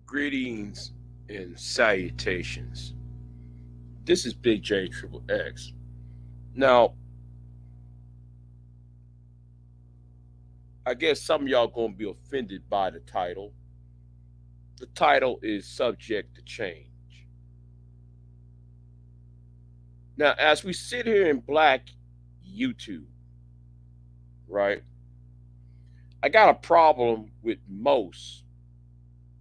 Greetings and salutations. This is Big J Triple X. Now, I guess some of y'all gonna be offended by the title. The title is subject to change. Now, as we sit here in Black YouTube, right? I got a problem with most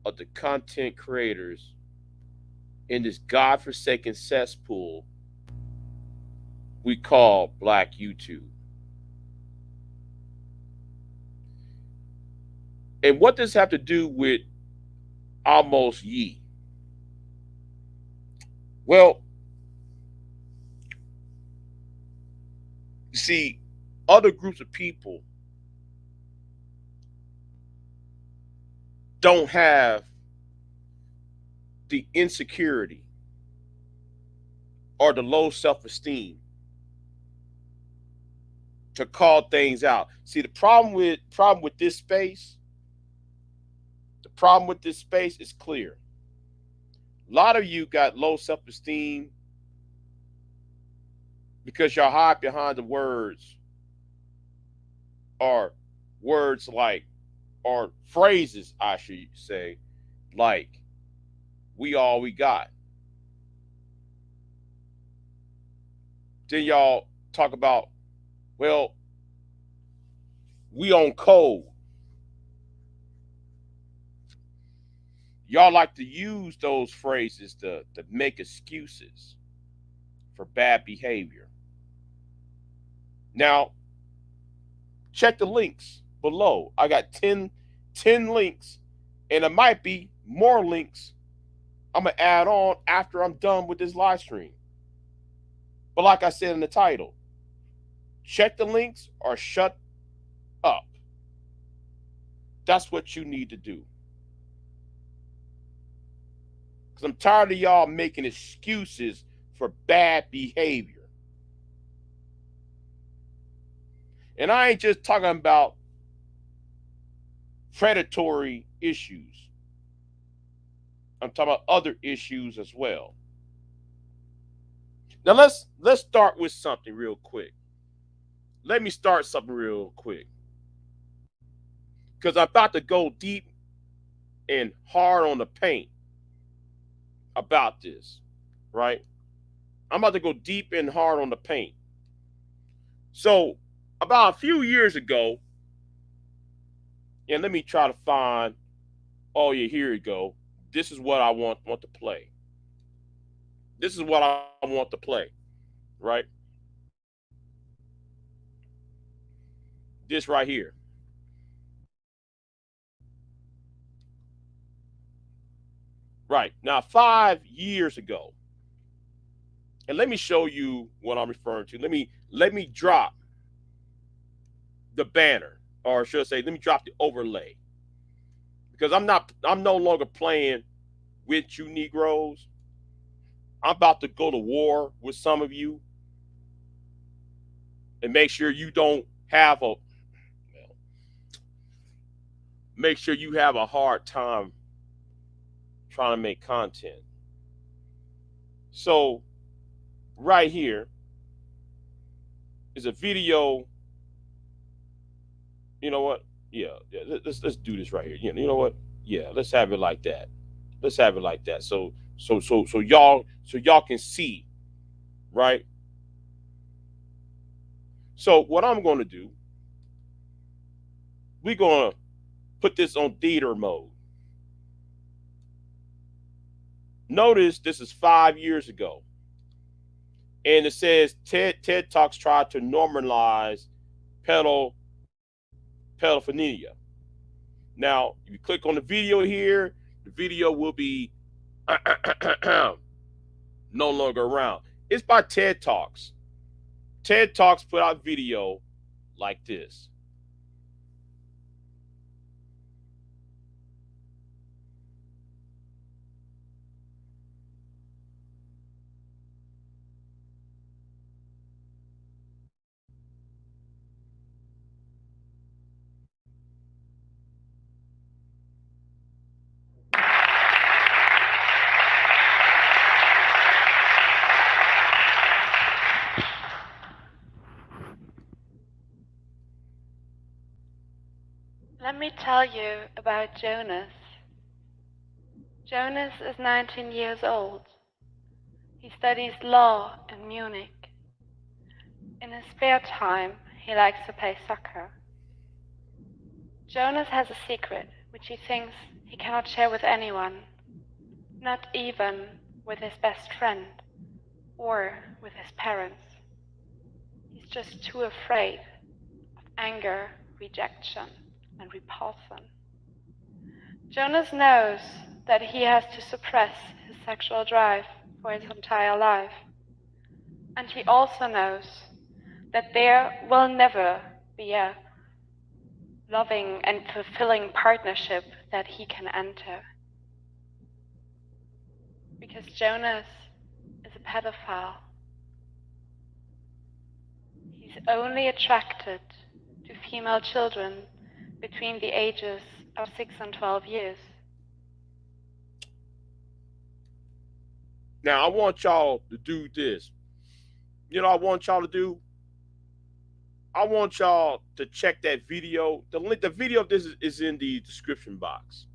of the content creators in this godforsaken cesspool we call Black YouTube. And what does have to do with Amos Yee? Well, you see, other groups of people don't have the insecurity or the low self-esteem to call things out. See, the problem with this space, is clear. A lot of you got low self-esteem because y'all hide behind the words or phrases, I should say, like, we all we got. Then y'all talk about, well, we on code. Y'all like to use those phrases to make excuses for bad behavior. Now, check the links below. I got 10 links, and it might be more links I'm going to add on after I'm done with this live stream. But like I said in the title, check the links or shut up. That's what you need to do. Because I'm tired of y'all making excuses for bad behavior. And I ain't just talking about predatory issues. I'm talking about other issues as well. Now let's start with something real quick. Let me start something real quick. Because I'm about to go deep and hard on the paint about this, right? I'm about to go deep and hard on the paint. So about a few years ago, and let me try to find, oh yeah, here we go. This is what I want to play. This is what I want to play, right? This right here. Right. Now, 5 years ago, and let me show you what I'm referring to. Let me drop the banner, or should I say, let me drop the overlay. Because I'm no longer playing with you Negroes. I'm about to go to war with some of you and make sure you don't have make sure you have a hard time trying to make content. So right here is a video. You know what? Yeah, yeah. Let's do this right here. You know what? Yeah, let's have it like that. Let's have it like that. So y'all can see, right? So what I'm going to do, we're going to put this on theater mode. Notice this is 5 years ago, and it says TED Talks tried to normalize pedal pedophilia. Now, if you click on the video here, the video will be no longer around. It's by TED Talks. TED Talks put out video like this. Let me tell you about Jonas. Jonas is 19 years old. He studies law in Munich. In his spare time, he likes to play soccer. Jonas has a secret which he thinks he cannot share with anyone, not even with his best friend or with his parents. He's just too afraid of anger, rejection, and repulsion. Jonas knows that he has to suppress his sexual drive for his entire life. And he also knows that there will never be a loving and fulfilling partnership that he can enter. Because Jonas is a pedophile. He's only attracted to female children between the ages of 6 and 12 years. Now, I want y'all to do this. You know, I want y'all to do. I want y'all to check that video. The video of this is in the description box.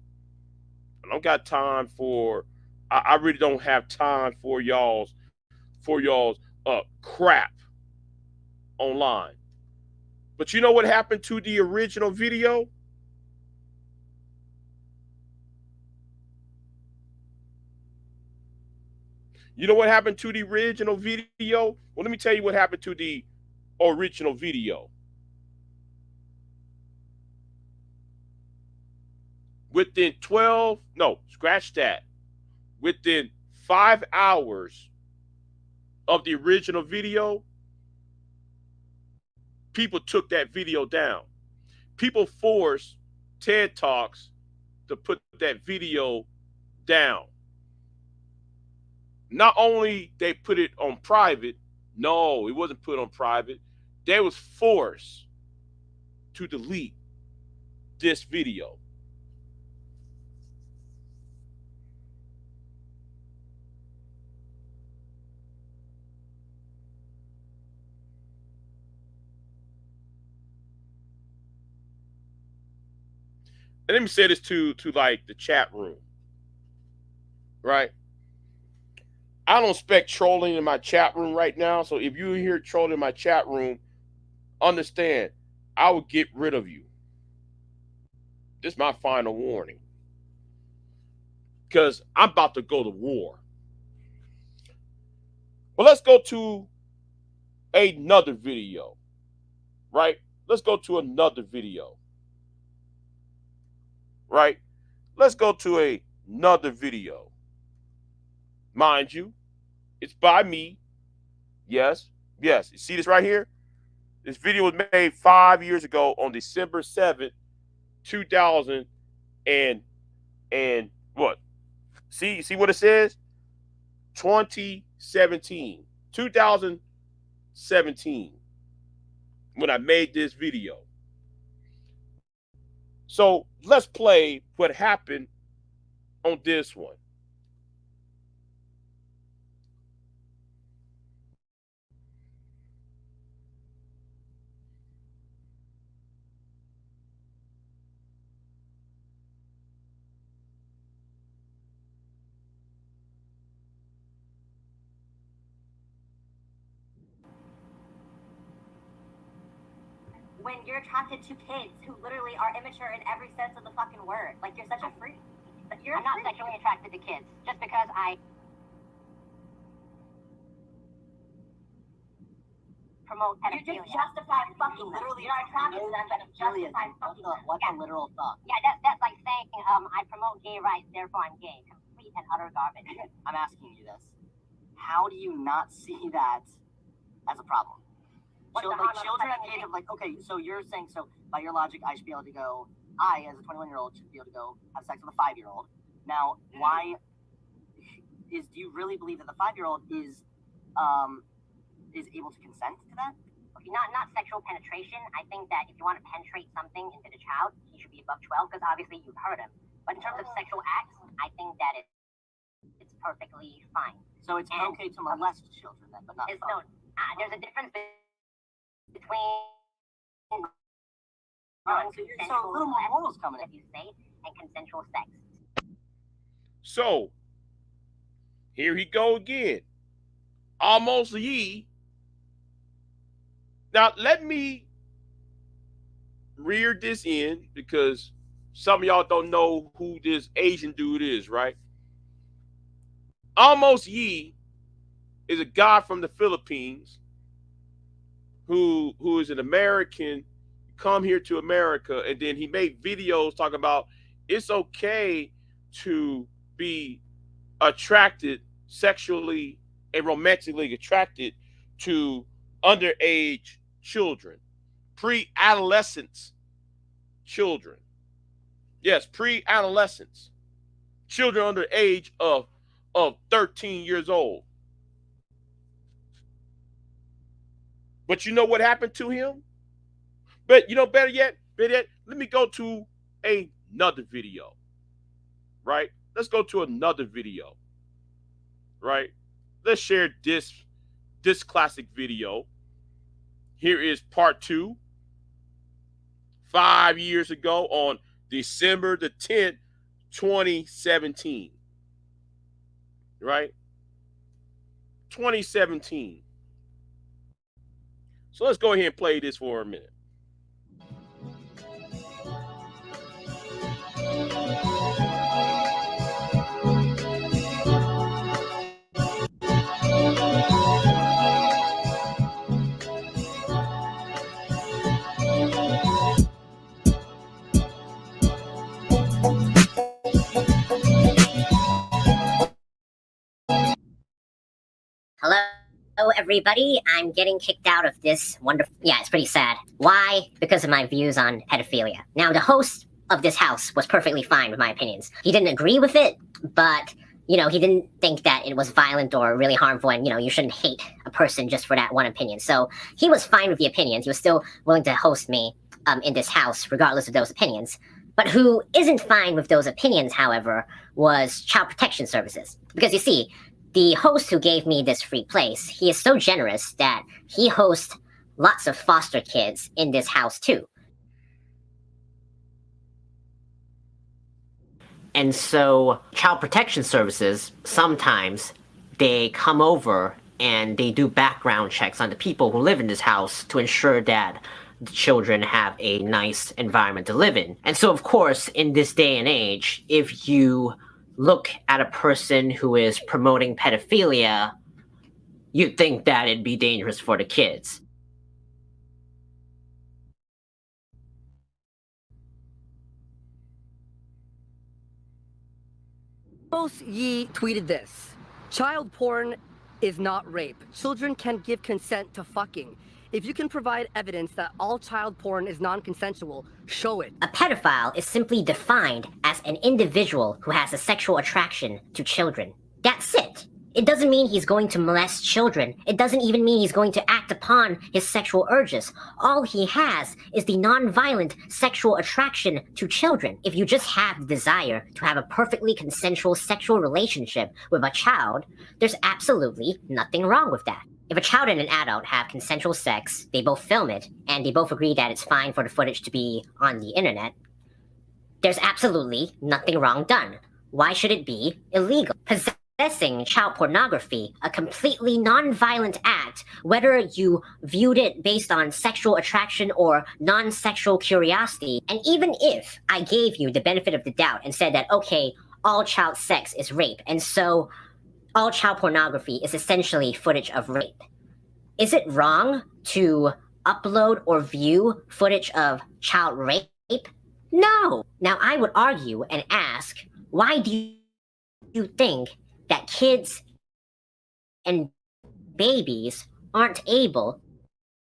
I don't got time for. I really don't have time for y'all's crap online. But you know what happened to the original video? You know what happened to the original video? Well, let me tell you what happened to the original video. Within 12, no, scratch that. Within 5 hours of the original video, people took that video down. People forced TED Talks to put that video down. Not only they put it on private, no, it wasn't put on private. They was forced to delete this video. And let me say this to like the chat room, right? I don't expect trolling in my chat room right now. So if you hear trolling in my chat room, understand I will get rid of you. This is my final warning. Because I'm about to go to war. But let's go to another video, right? Let's go to another video, right? Let's go to another video. Mind you, it's by me. Yes, yes. You see this right here? This video was made 5 years ago on December 7th, 2000 and what? See what it says? 2017. 2017 when I made this video. So let's play what happened on this one. when you're attracted to kids who literally are immature in every sense of the fucking word. Like, you're such a freak. But I'm not sexually attracted to kids just because I promote pedophilia. You just justify fucking literally. You're not attracted to them, but justify fucking. What's a literal thought? Yeah, that's like saying I promote gay rights, therefore I'm gay. Complete and utter garbage. I'm asking you this. How do you not see that as a problem? Children at the age of, like, okay, so you're saying, so by your logic, I should be able to go, I, as a 21-year-old, should be able to go have sex with a 5-year-old. Now, why do you really believe that the 5-year-old is able to consent to that? Okay, not sexual penetration. I think that if you want to penetrate something into the child, he should be above 12, because obviously you've heard him. But in terms of sexual acts, I think that it's perfectly fine. So it's okay to molest children then, but not no. There's a difference between so a little more morals coming in. You say, and consensual sex. So here he go again. Amos Yee. Now let me rear this in because some of y'all don't know who this Asian dude is, right? Amos Yee is a guy from the Philippines who is an American, come here to America, and then he made videos talking about it's okay to be attracted sexually and romantically attracted to underage children, pre-adolescence children. Yes, pre-adolescence. Children under the age of 13 years old. But you know what happened to him? But you know, better yet, let me go to another video. Right? Let's go to another video. Right? Let's share this classic video. Here is part 2. 5 years ago on December the 10th, 2017. Right? 2017. So let's go ahead and play this for a minute. Hello, everybody. I'm getting kicked out of this wonderful... Yeah, it's pretty sad. Why? Because of my views on pedophilia. Now, the host of this house was perfectly fine with my opinions. He didn't agree with it, but, you know, he didn't think that it was violent or really harmful, and, you know, you shouldn't hate a person just for that one opinion. So he was fine with the opinions. He was still willing to host me in this house, regardless of those opinions. But who isn't fine with those opinions, however, was Child Protection Services. Because, you see, the host who gave me this free place, he is so generous that he hosts lots of foster kids in this house too. And so Child Protection Services, sometimes they come over and they do background checks on the people who live in this house to ensure that the children have a nice environment to live in. And so, of course, in this day and age, if you look at a person who is promoting pedophilia, you'd think that it'd be dangerous for the kids. Amos Yee tweeted this: child porn is not rape. Children can give consent to fucking. If you can provide evidence that all child porn is non-consensual, show it. A pedophile is simply defined as an individual who has a sexual attraction to children. That's it. It doesn't mean he's going to molest children. It doesn't even mean he's going to act upon his sexual urges. All he has is the non-violent sexual attraction to children. If you just have the desire to have a perfectly consensual sexual relationship with a child, there's absolutely nothing wrong with that. If a child and an adult have consensual sex, they both film it, and they both agree that it's fine for the footage to be on the internet, there's absolutely nothing wrong done. Why should it be illegal? possessing child pornography, a completely non-violent act, whether you viewed it based on sexual attraction or non-sexual curiosity, and even if I gave you the benefit of the doubt and said that, okay, all child sex is rape, and so all child pornography is essentially footage of rape, is it wrong to upload or view footage of child rape? No. Now, I would argue and ask, why do you think that kids and babies aren't able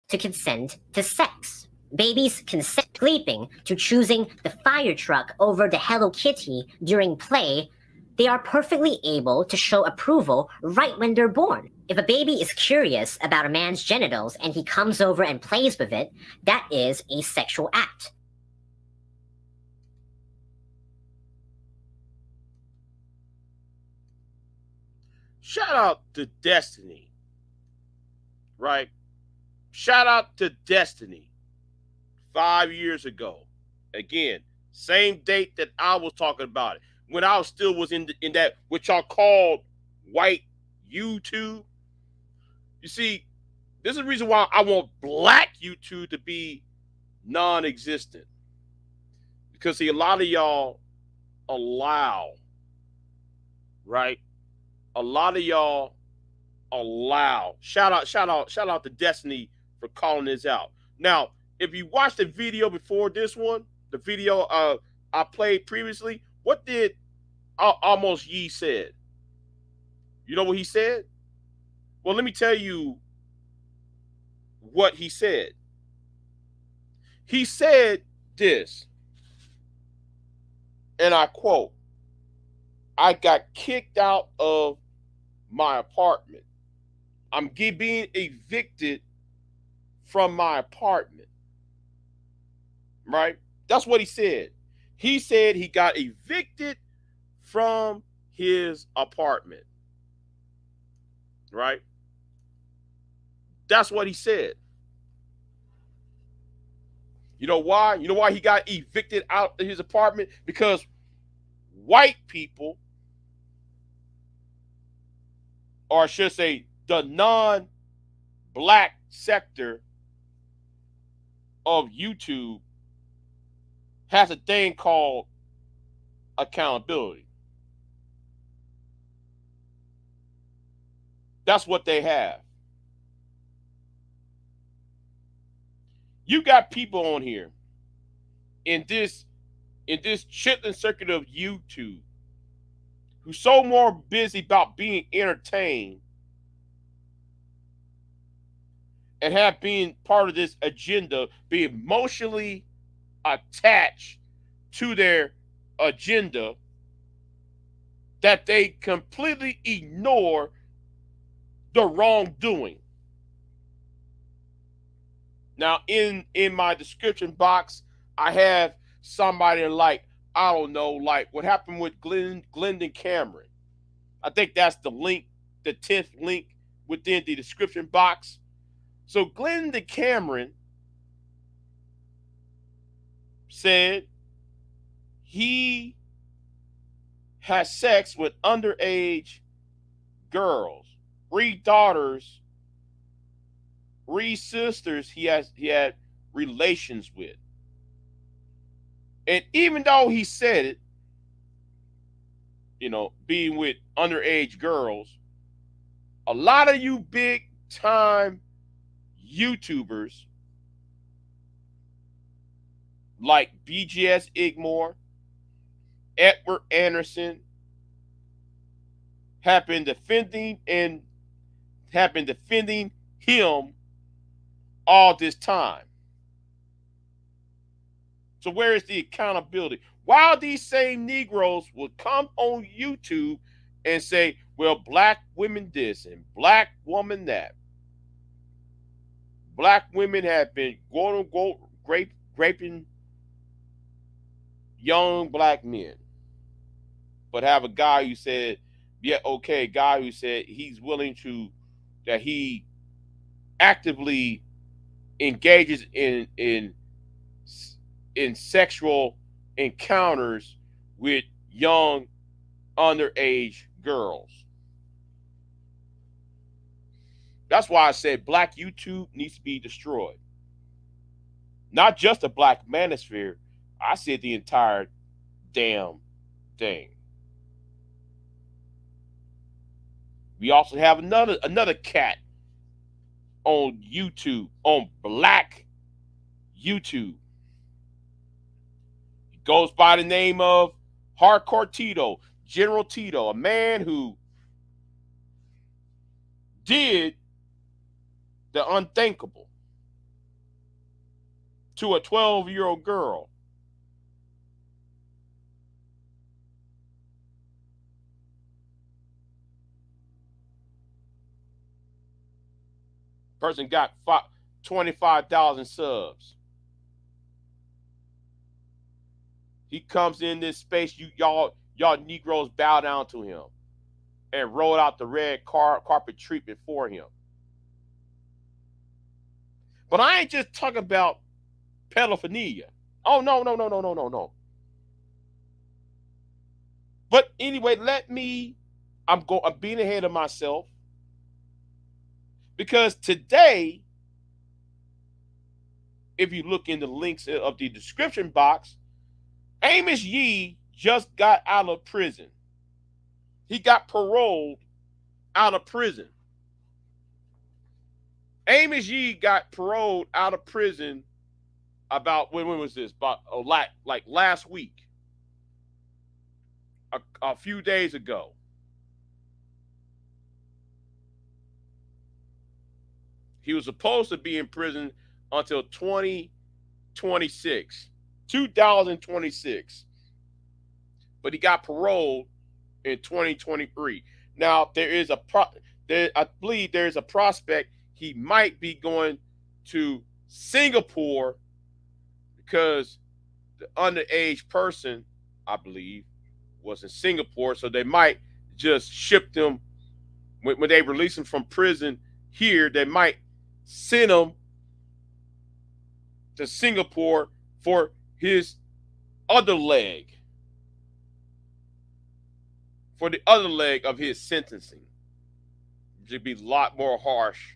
to consent to sex? Babies consent to sleeping, to choosing the fire truck over the Hello Kitty during play. They are perfectly able to show approval right when they're born. If a baby is curious about a man's genitals and he comes over and plays with it, that is a sexual act. Shout out to Destiny, right? Shout out to Destiny 5 years ago. Again, same date that I was talking about it. When I still was in that what y'all called white YouTube. You see, this is the reason why I want black YouTube to be non-existent. Because see, a lot of y'all allow, right? A lot of y'all allow. Shout out to Destiny for calling this out. Now, if you watched the video before this one, the video I played previously, what did Amos Yee said? You know what he said? Well, let me tell you what he said. He said this, and I quote, "I got kicked out of my apartment. I'm being evicted from my apartment." Right? That's what he said. He said he got evicted from his apartment. Right? That's what he said. You know why? You know why he got evicted out of his apartment? Because white people, or I should say the non-black sector of YouTube, has a thing called accountability. That's what they have. You got people on here in this chitlin circuit of YouTube who's so more busy about being entertained and have been part of this agenda, be emotionally attached to their agenda, that they completely ignore the wrongdoing. Now, in my description box, I have somebody like, I don't know, like what happened with Glendon Cameron. I think that's the link, the 10th link within the description box. So Glendon Cameron said he has sex with underage girls, 3 daughters, 3 sisters he had relations with. And even though he said it, you know, being with underage girls, a lot of you big time YouTubers like BGS Igmore, Edward Anderson have been defending him all this time. So where is the accountability? While these same Negroes will come on YouTube and say, well, black women this and black woman that. Black women have been raping young black men. But have a guy who said, yeah, okay, guy who said he's willing to, that he actively engages in sexual encounters with young underage girls. That's why I said black YouTube needs to be destroyed. Not just the black manosphere. I said the entire damn thing. We also have another cat on YouTube, on black YouTube. He goes by the name of Hardcore Tito, General Tito, a man who did the unthinkable to a 12-year-old girl. Person got 25,000 subs. He comes in this space, y'all Negroes bow down to him and roll out the red carpet treatment for him. But I ain't just talking about pedophilia. Oh, no. But anyway, I'm being ahead of myself. Because today, if you look in the links of the description box, Amos Yee just got out of prison. He got paroled out of prison. Amos Yee got paroled out of prison about, when was this? About like last week. A few days ago. He was supposed to be in prison until 2026. But he got paroled in 2023. Now I believe there is a prospect he might be going to Singapore, because the underage person, I believe, was in Singapore, so they might just ship them when they release him from prison here. They might send him to Singapore for his other leg, for the other leg of his sentencing. It should be a lot more harsh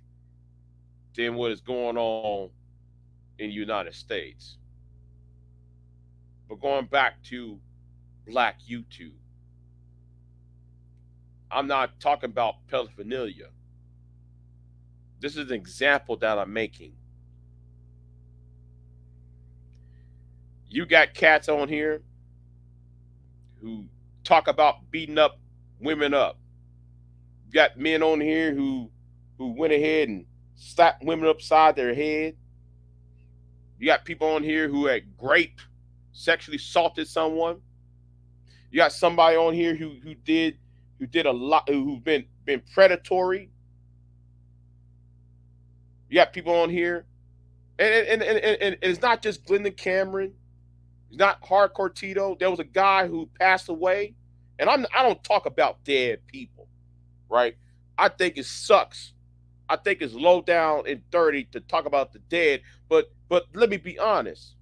than what is going on in the United States. But going back to black YouTube, I'm not talking about pedophilia. This is an example that I'm making. You got cats on here who talk about beating up women up. You got men on here who went ahead and slapped women upside their head. You got people on here who had sexually assaulted someone. You got somebody on here who did a lot, who've been predatory. You got people on here, and it's not just Glendon Cameron. It's not Hardcore Tito. There was a guy who passed away, and I don't talk about dead people, right? I think it sucks. I think it's low down and dirty to talk about the dead. But let me be honest.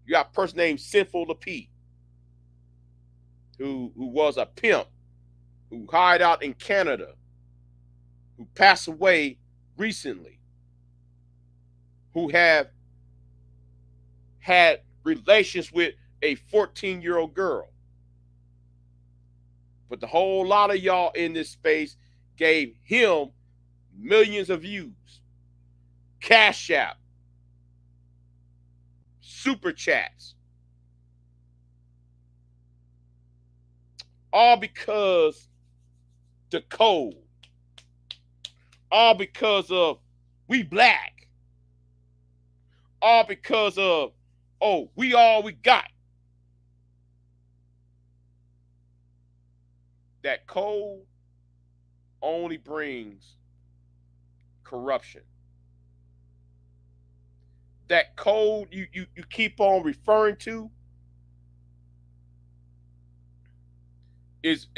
You got a person named Sinful Lapete, who was a pimp, who hid out in Canada, who passed away recently, who have had relations with a 14-year-old girl. But the whole lot of y'all in this space gave him millions of views, Cash App, super chats, all because the code, all because of we black, all because of, oh, we all we got. That code only brings corruption. That code you keep on referring to is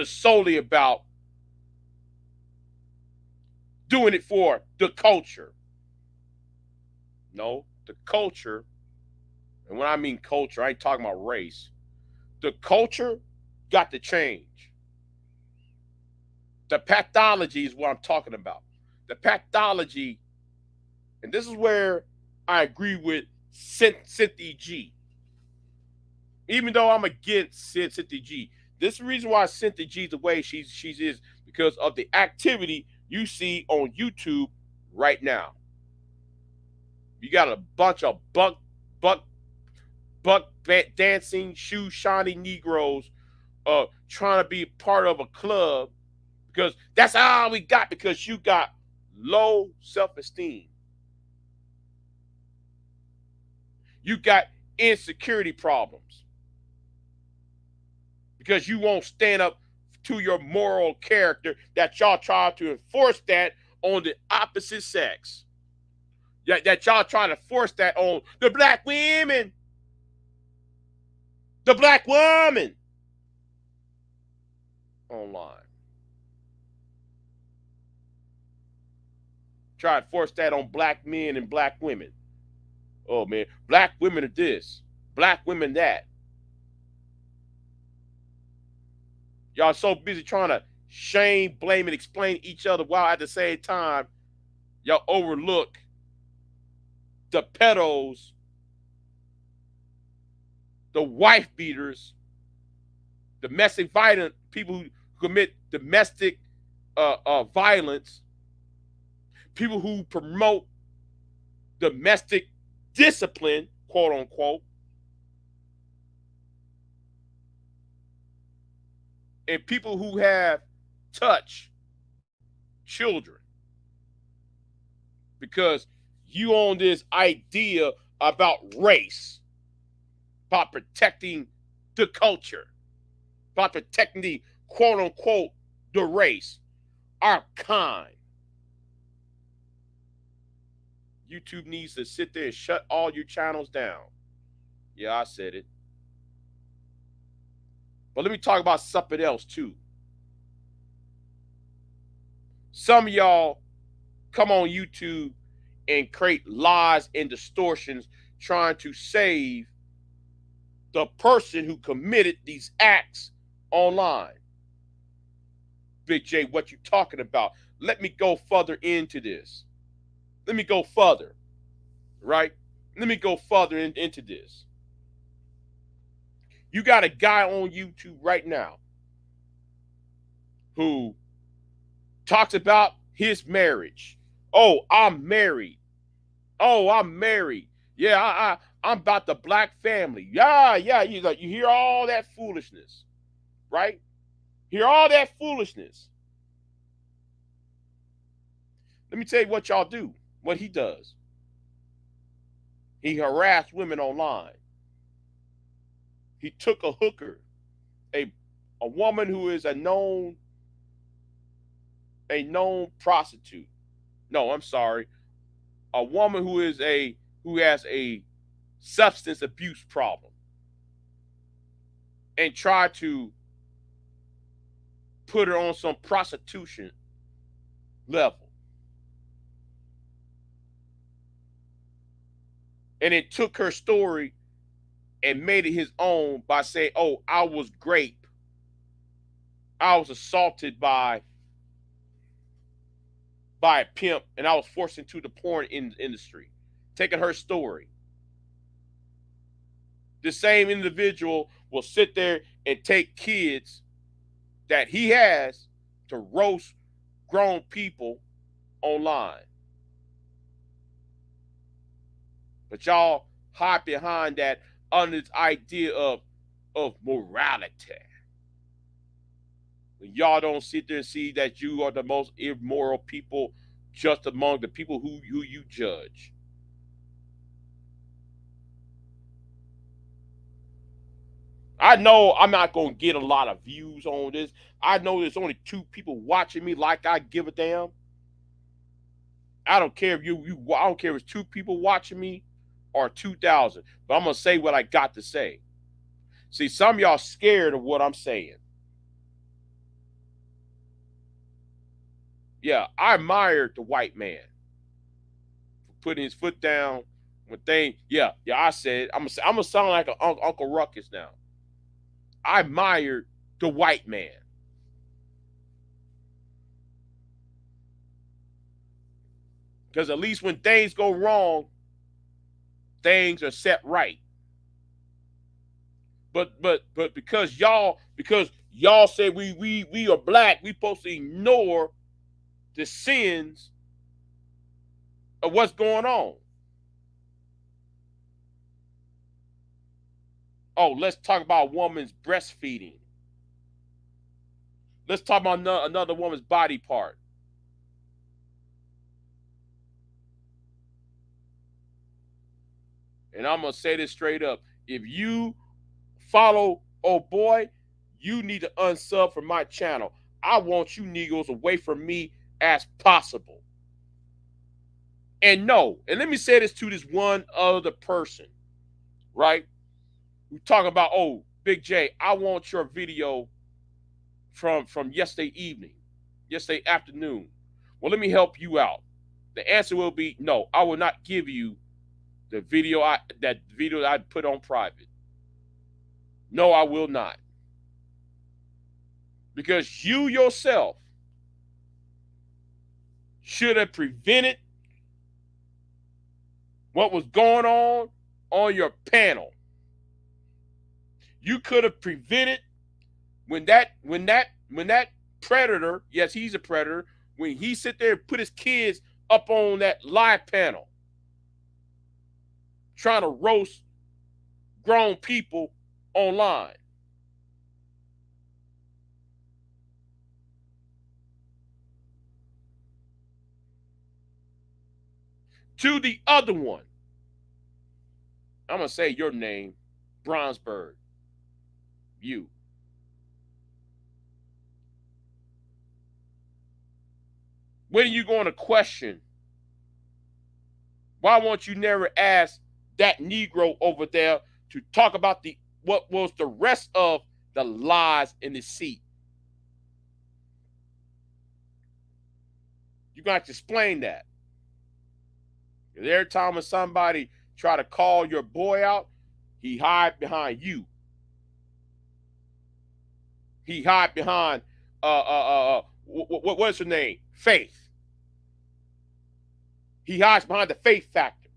solely about doing it for the culture. No, the culture, and when I mean culture, I ain't talking about race. The culture got to change. The pathology is what I'm talking about. the pathology, and this is where I agree with Cynthia G. Even though I'm against Cynthia G, this is the reason why Cynthia G the way she is, because of the activity you see on YouTube right now. You got a bunch of buck dancing, shoe shiny Negroes trying to be part of a club because that's all we got, because you got low self-esteem. You got insecurity problems because you won't stand up to your moral character that y'all try to enforce that on the opposite sex. That y'all trying to force that on the black women, the black woman online. Try to force that on black men and black women. Oh man, black women are this, black women that. Y'all so busy trying to shame, blame, and explain each other while at the same time y'all overlook the pedos, the wife beaters, domestic violence, people who commit domestic violence, people who promote domestic discipline, quote unquote, and people who have touched children, because you own this idea about race, about protecting the culture, about protecting the quote unquote the race, our kind. YouTube needs to sit there and shut all your channels down. Yeah, I said it. But let me talk about something else too. Some of y'all come on YouTube and create lies and distortions trying to save the person who committed these acts online. Big J, what you talking about? Let me go further into this. Let me go further, right? Let me go further into this. You got a guy on YouTube right now who talks about his marriage. Oh, I'm married. Oh, I'm married. Yeah, I'm about the black family. Yeah. You hear all that foolishness, right? Hear all that foolishness. Let me tell you what y'all do. What he does. He harassed women online. He took a hooker, a woman who is a known prostitute. No, I'm sorry. A woman who has a substance abuse problem, and tried to put her on some prostitution level. And it took her story and made it his own by saying, oh, I was raped. I was assaulted by a pimp, and I was forced into the porn industry. Taking her story. The same individual will sit there and take kids that he has to roast grown people online. But y'all hide behind that under this idea of morality. Y'all don't sit there and see that you are the most immoral people just among the people who you judge. I know I'm not going to get a lot of views on this. I know there's only 2 people watching me like I give a damn. I don't care if I don't care if it's 2 people watching me or 2,000, but I'm going to say what I got to say. See, some of y'all scared of what I'm saying. Yeah, I admired the white man for putting his foot down when things. Yeah, I said I'm gonna sound like an Uncle Ruckus now. I admired the white man. Because at least when things go wrong, things are set right. But because y'all say we are black, we supposed to ignore the sins of what's going on. Oh, let's talk about a woman's breastfeeding. Let's talk about another woman's body part. And I'm going to say this straight up. If you follow oh boy, you need to unsub from my channel. I want you Negroes away from me as possible. And no, and let me say this to this one other person, right? We talk about, oh, Big J, I want your video from yesterday evening, yesterday afternoon. Well, let me help you out. The answer will be no, I will not give you the video that I put on private. No, I will not. Because you yourself should have prevented what was going on your panel. You could have prevented when that predator, yes, he's a predator, when he sit there and put his kids up on that live panel trying to roast grown people online. To the other one, I'm going to say your name, Brownsburg. You. When are you going to question? Why won't you never ask that Negro over there to talk about what was the rest of the lies in the seat? You're going to have to explain that. Because every time when somebody try to call your boy out, he hide behind you. He hide behind what's her name? Faith. He hides behind the faith factor.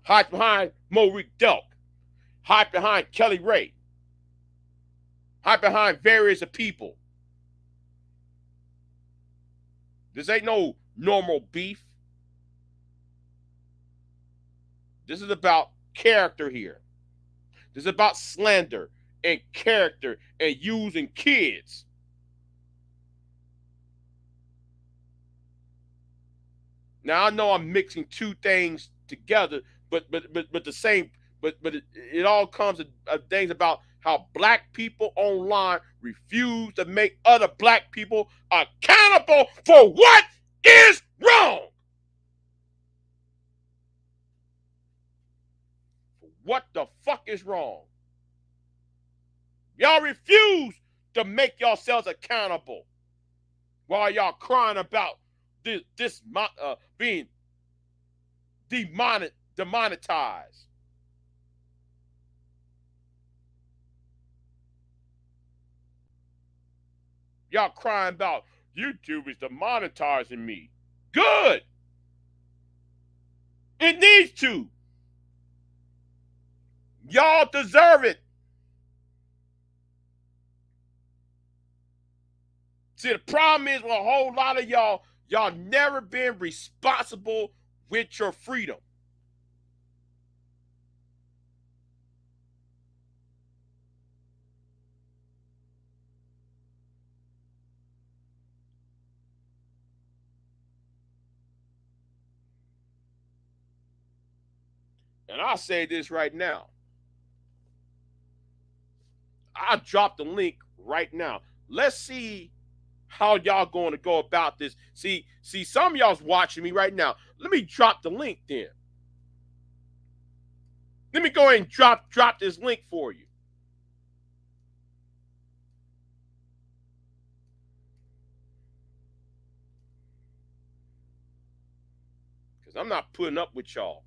Hides behind Maurice Delk. Hide behind Kelly Ray. Hide behind various people. This ain't no normal beef. This is about character here. This is about slander and character and using kids. Now I know I'm mixing two things together, but the same. But it all comes to things about how black people online refuse to make other black people accountable for what is wrong. What the fuck is wrong? Y'all refuse to make yourselves accountable while y'all crying about this being demonetized. Y'all crying about YouTube is demonetizing me. Good. It needs to. Y'all deserve it. See, the problem is with a whole lot of y'all never been responsible with your freedom. And I'll say this right now. I'll drop the link right now. Let's see how y'all going to go about this. See, some of y'all's watching me right now. Let me drop the link then. Let me go ahead and drop this link for you. Because I'm not putting up with y'all.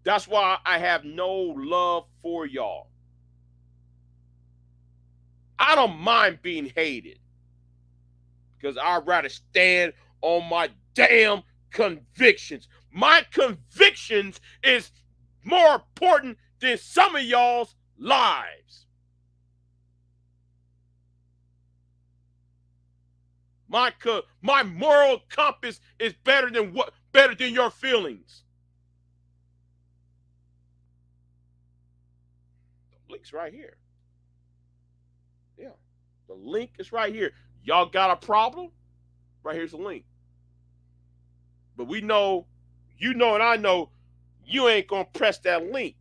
That's why I have no love for y'all. I don't mind being hated because I'd rather stand on my damn convictions. My convictions is more important than some of y'all's lives. My moral compass is better than your feelings. The link's right here. Yeah. The link is right here. Y'all got a problem? Right here's the link. But we know, you know, and I know you ain't gonna press that link.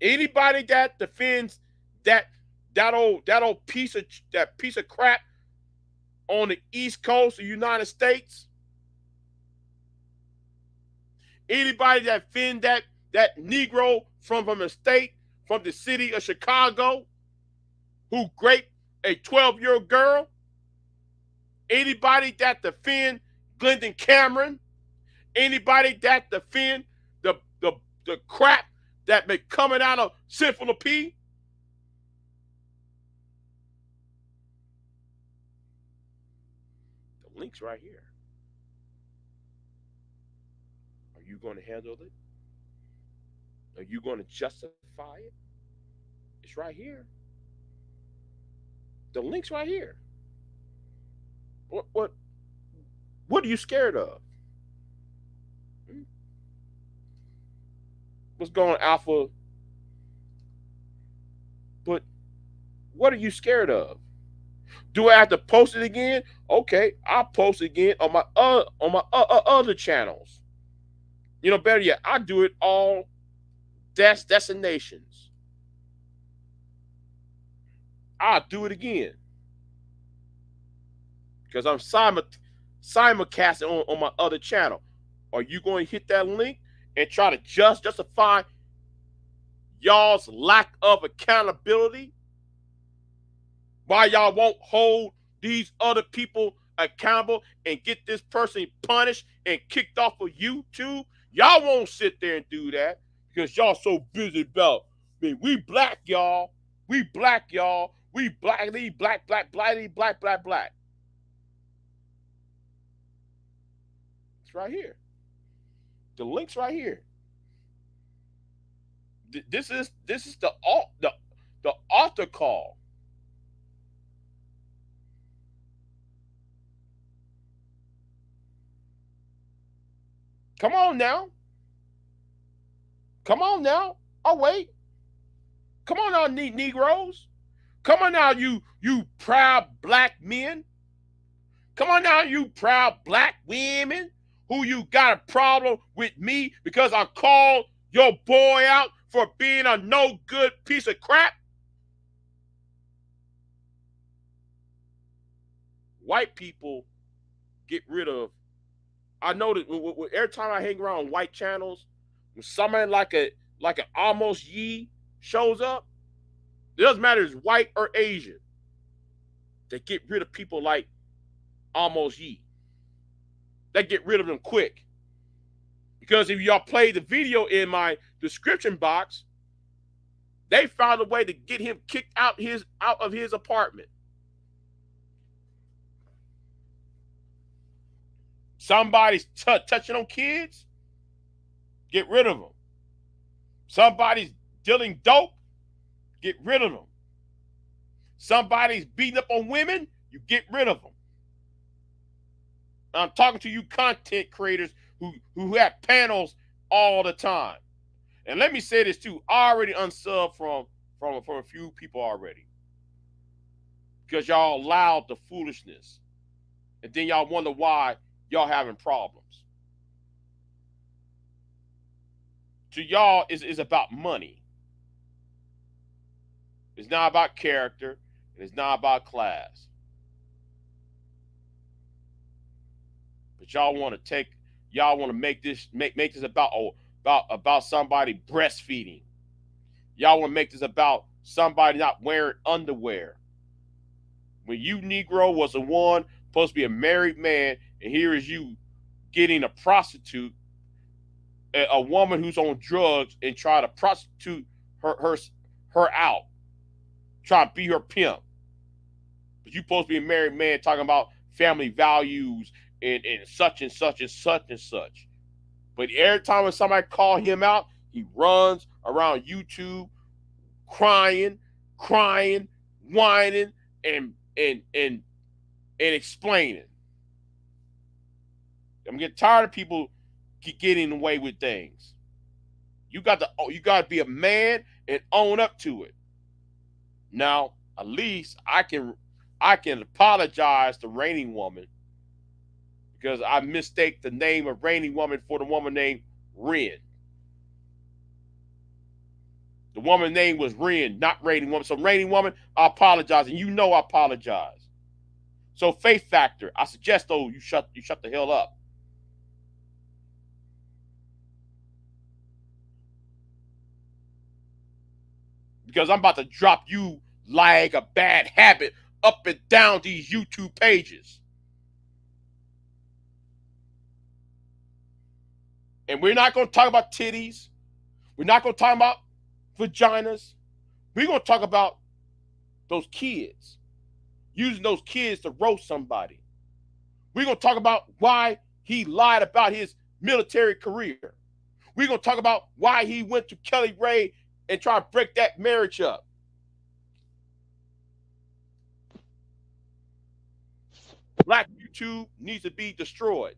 Anybody that defends that old piece of crap on the East Coast of the United States, anybody that defend that Negro from the state, from the city of Chicago, who raped a 12-year-old girl, anybody that defend Glendon Cameron, anybody that defend the crap that been coming out of Sinful P, the link's right here. Are you going to handle it? Are you going to justify it? It's right here. The link's right here. What are you scared of? What's going on, Alpha? But what are you scared of? Do I have to post it again? Okay, I'll post it again on my other channels. You know, better yet, I do it all destinations. I'll do it again because I'm simulcasting on my other channel. Are you going to hit that link and try to justify y'all's lack of accountability? Why y'all won't hold these other people accountable and get this person punished and kicked off of YouTube? Y'all won't sit there and do that because y'all so busy about, I mean, we black, y'all. We black, y'all. We black, black, black, black, black, black, black. It's right here. The link's right here. This is the author call. Come on now. Come on now. Oh wait. Come on now, Negroes. Come on now, you proud black men. Come on now, you proud black women who you got a problem with me because I called your boy out for being a no good piece of crap. White people get rid of. I know that every time I hang around white channels, when somebody like an Amos Yee shows up, it doesn't matter if it's white or Asian. They get rid of people like Amos Yee. They get rid of them quick. Because if y'all play the video in my description box, they found a way to get him kicked out of his apartment. Somebody's touching on kids, get rid of them. Somebody's dealing dope, get rid of them. Somebody's beating up on women, you get rid of them. I'm talking to you content creators who have panels all the time. And let me say this too, I already unsubbed from a few people already. Because y'all allowed the foolishness. And then y'all wonder why y'all having problems. To y'all, it's about money. It's not about character, and it's not about class. But y'all want to make this about somebody breastfeeding. Y'all want to make this about somebody not wearing underwear. When you Negro was the one supposed to be a married man, and here is you getting a prostitute, a woman who's on drugs, and try to prostitute her out. trying to be her pimp. But you supposed to be a married man talking about family values and such and such and such and such. But every time when somebody call him out, he runs around YouTube crying, whining, and explaining. I'm getting tired of people getting away with things. You got to be a man and own up to it. Now, at least I can apologize to Raining Woman because I mistake the name of Raining Woman for the woman named Ren. The woman's name was Ren, not Raining Woman. So Raining Woman, I apologize, and you know I apologize. So Faith Factor, I suggest though you shut the hell up. Because I'm about to drop you like a bad habit up and down these YouTube pages. And we're not going to talk about titties. We're not going to talk about vaginas. We're going to talk about those kids. Using those kids to roast somebody. We're going to talk about why he lied about his military career. We're going to talk about why he went to Kelly Ray and tried to break that marriage up. Black YouTube needs to be destroyed.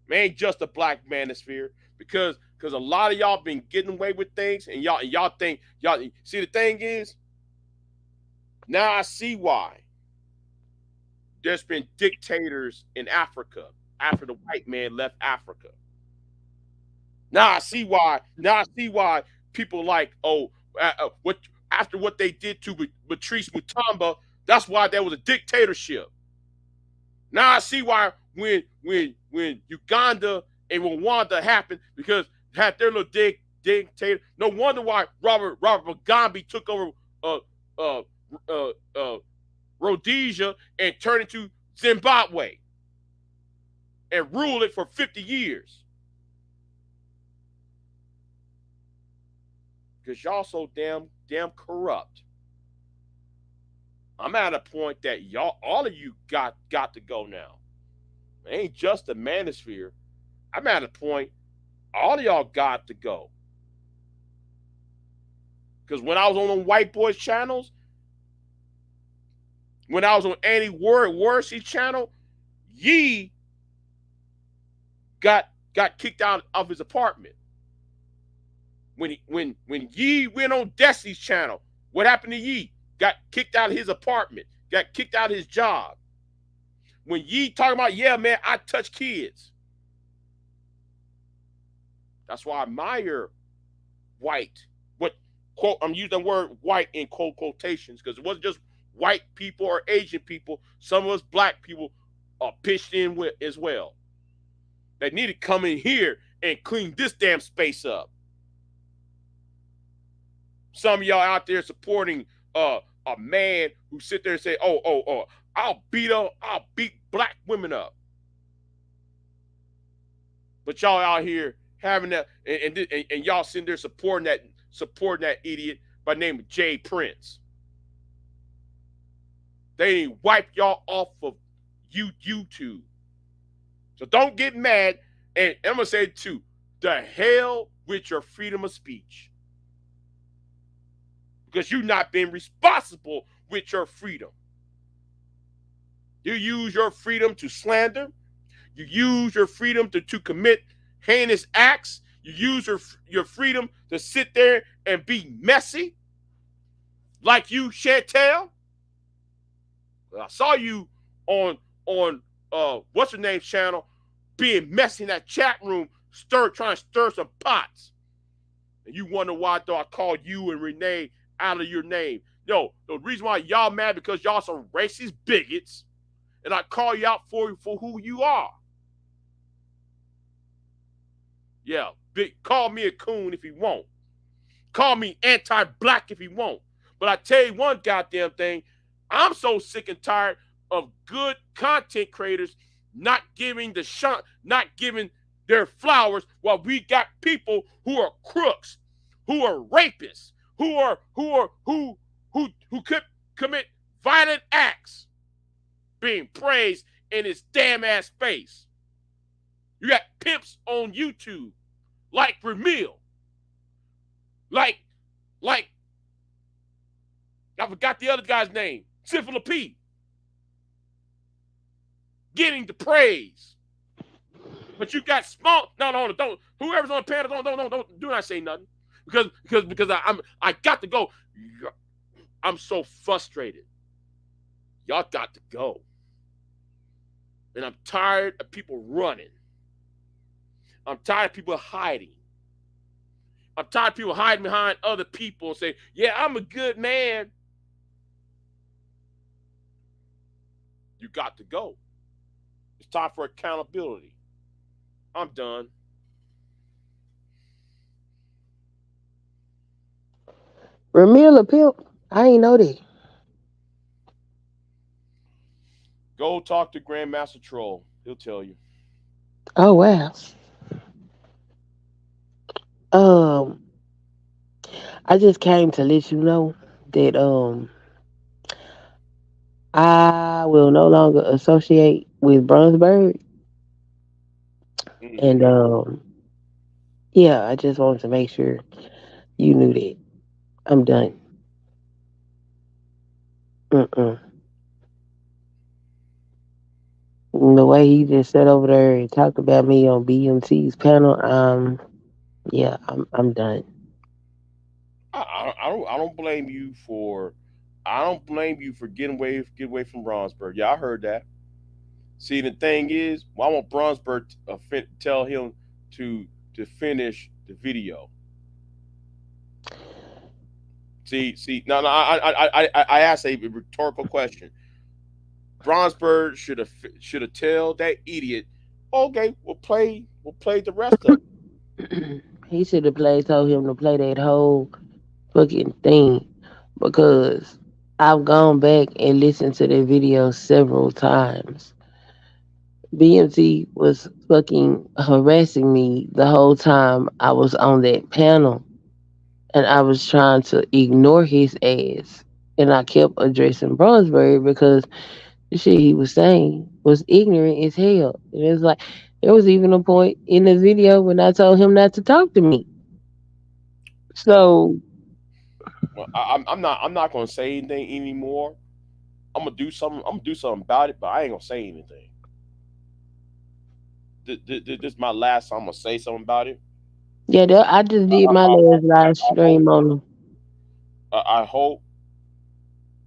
It ain't just a black manosphere because a lot of y'all been getting away with things and y'all think see the thing is now I see why there's been dictators in Africa after the white man left Africa. Now I see why people like what after what they did to Patrice Mutombo, that's why there was a dictatorship. Now I see why when Uganda and Rwanda happened because they had their little dictator. No wonder why Robert Mugabe took over Rhodesia and turned into Zimbabwe and ruled it for 50 years. Because y'all so damn corrupt. I'm at a point that all of you got to go now. It ain't just the manosphere. I'm at a point, all of y'all got to go. Because when I was on the white boys channels, when I was on Annie Worsey channel, Yee got kicked out of his apartment. When Yee went on Destiny's channel, what happened to Yee? Got kicked out of his apartment, got kicked out of his job. When Yee talking about, yeah, man, I touch kids. That's why I admire white. What quote? I'm using the word white in quotations because it wasn't just white people or Asian people. Some of us black people are pitched in with as well. They need to come in here and clean this damn space up. Some of y'all out there supporting a man who sit there and say, oh, I'll beat black women up. But y'all out here having that, and y'all sitting there supporting that idiot by the name of Jay Prince. They wipe y'all off of YouTube. So don't get mad. And I'm gonna say it too, the hell with your freedom of speech. Because you've not been responsible with your freedom. You use your freedom to slander. You use your freedom to commit heinous acts. You use your freedom to sit there and be messy. Like you, Chantel. I saw you on what's her name's channel being messy in that chat room, trying to stir some pots. And you wonder why I called you and Renee out of your name. Yo, the reason why y'all mad because y'all some racist bigots, and I call you out for who you are. Yeah, call me a coon if you want. Call me anti-black if you want. But I tell you one goddamn thing, I'm so sick and tired of good content creators not giving their flowers while we got people who are crooks, who are rapists, who who could commit violent acts being praised in his damn ass face. You got pimps on YouTube like Ramil, like I forgot the other guy's name, Syphila P, getting the praise. But you got small. No, don't. Whoever's on the panel, don't do not say nothing because I got to go. I'm so frustrated. Y'all got to go, and I'm tired of people running. I'm tired of people hiding. I'm tired of people hiding behind other people and saying, "Yeah, I'm a good man." You got to go. It's time for accountability. I'm done. Ramil a pimp? I ain't know that. Go talk to Grandmaster Troll. He'll tell you. Oh wow. Um, I just came to let you know that I will no longer associate with Bronzeberg, and Mm-hmm. yeah, I just wanted to make sure you knew that. I'm done. Mm-mm. The way he just sat over there and talked about me on BMT's panel, yeah, I'm done. I don't blame you for. I don't blame you for get away from Bronsberg. Yeah, I heard that. See, the thing is, I want Bronsberg to tell him to finish the video. No, I asked a rhetorical question. Bronsberg should have tell that idiot, okay, we'll play the rest of it. He should have told him to play that whole fucking thing because I've gone back and listened to that video several times. BMT was fucking harassing me the whole time I was on that panel, and I was trying to ignore his ass. And I kept addressing Bronsbury because the shit he was saying was ignorant as hell. And it was like, there was even a point in the video when I told him not to talk to me. Well, So, I'm not gonna say anything anymore. I'm gonna do something. I'm gonna do something about it, but I ain't gonna say anything. This is my last time I'm gonna say something about it. yeah, I just I, did my I, last hope live I hope stream on him. I hope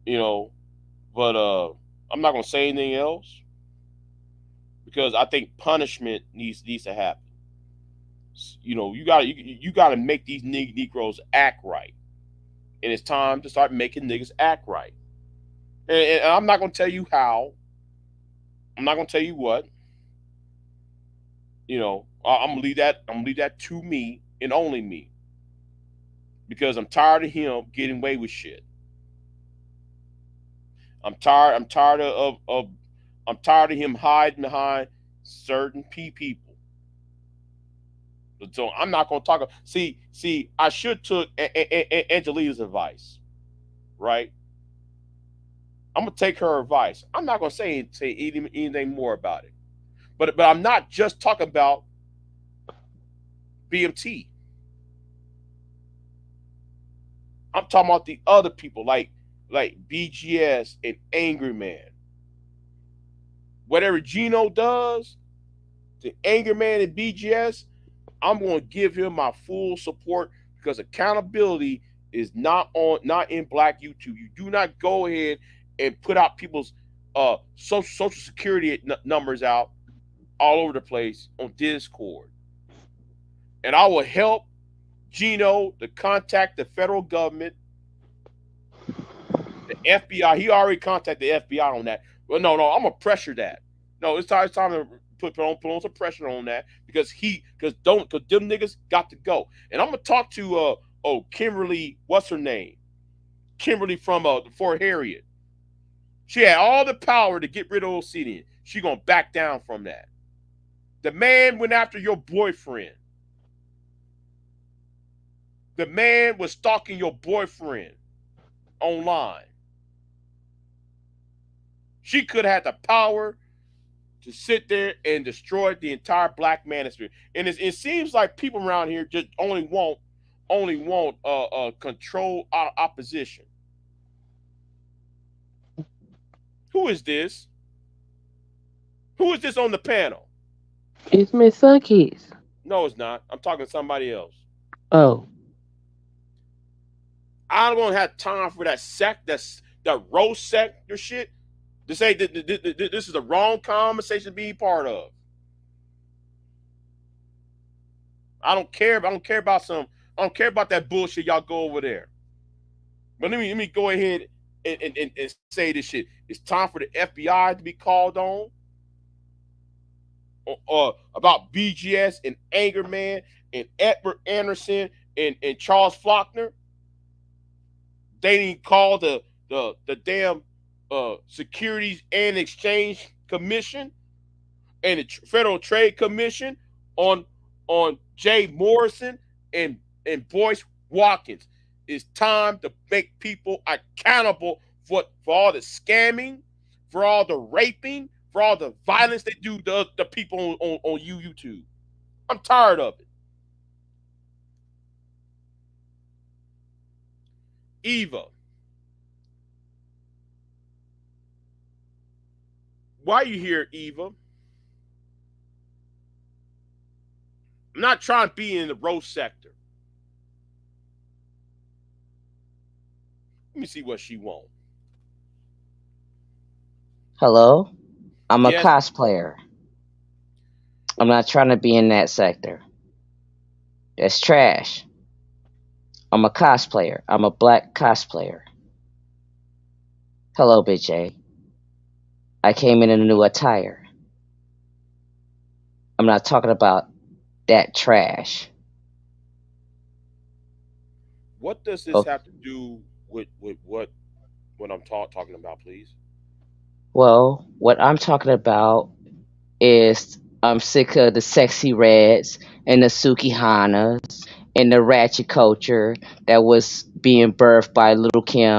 you know, but I'm not gonna say anything else because I think punishment needs to happen. You gotta make these Negroes act right, and it's time to start making niggas act right. And I'm not gonna tell you how. I'm not gonna tell you what. I'm gonna leave that. I'm gonna leave that to me and only me because I'm tired of him getting away with shit. I'm tired. I'm tired of him hiding behind certain people. So I'm not gonna talk. See, I should took Angelina's advice, right? I'm gonna take her advice. I'm not gonna say anything more about it. But I'm not just talking about BMT. I'm talking about the other people like BGS and Angry Man. Whatever Gino does, the Angry Man and BGS, I'm going to give him my full support because accountability is not in Black YouTube. You do not go ahead and put out people's social security numbers out all over the place on Discord. And I will help Gino to contact the federal government, the FBI. He already contacted the FBI on that. Well, no, I'm gonna pressure that. No, it's time to put on some pressure on that because them niggas got to go. And I'm gonna talk to Kimberly, what's her name? Kimberly from Fort Harriet. She had all the power to get rid of Obsidian. She gonna back down from that. The man went after your boyfriend. The man was stalking your boyfriend. online. She could have had the power to sit there and destroy the entire black manosphere. And it seems like people around here just only want control opposition. Who is this? Who is this on the panel? It's Miss Suckies. No, it's not. I'm talking to somebody else. Oh. I don't have time for that roast sector shit. To say that this is the wrong conversation to be part of. I don't care about that bullshit y'all go over there. But let me go ahead and say this shit. It's time for the FBI to be called on. About BGS and Anger Man and Edward Anderson and Charles Faulkner. They didn't call the damn Securities and Exchange Commission and the Federal Trade Commission on Jay Morrison and Boyce Watkins. It's time to make people accountable for all the scamming, for all the raping, for all the violence they do to the people on YouTube. I'm tired of it. Eva, why are you here, Eva? I'm not trying to be in the roast sector. Let me see what she wants. Hello? I'm Yes. a cosplayer. I'm not trying to be in that sector. That's trash. I'm a cosplayer. I'm a black cosplayer. Hello, bitch A. I came in a new attire. I'm not talking about that trash. What does this have to do with what I'm talking about, please? Well, what I'm talking about is I'm sick of the sexy reds and the Sukihanas and the ratchet culture that was being birthed by Little Kim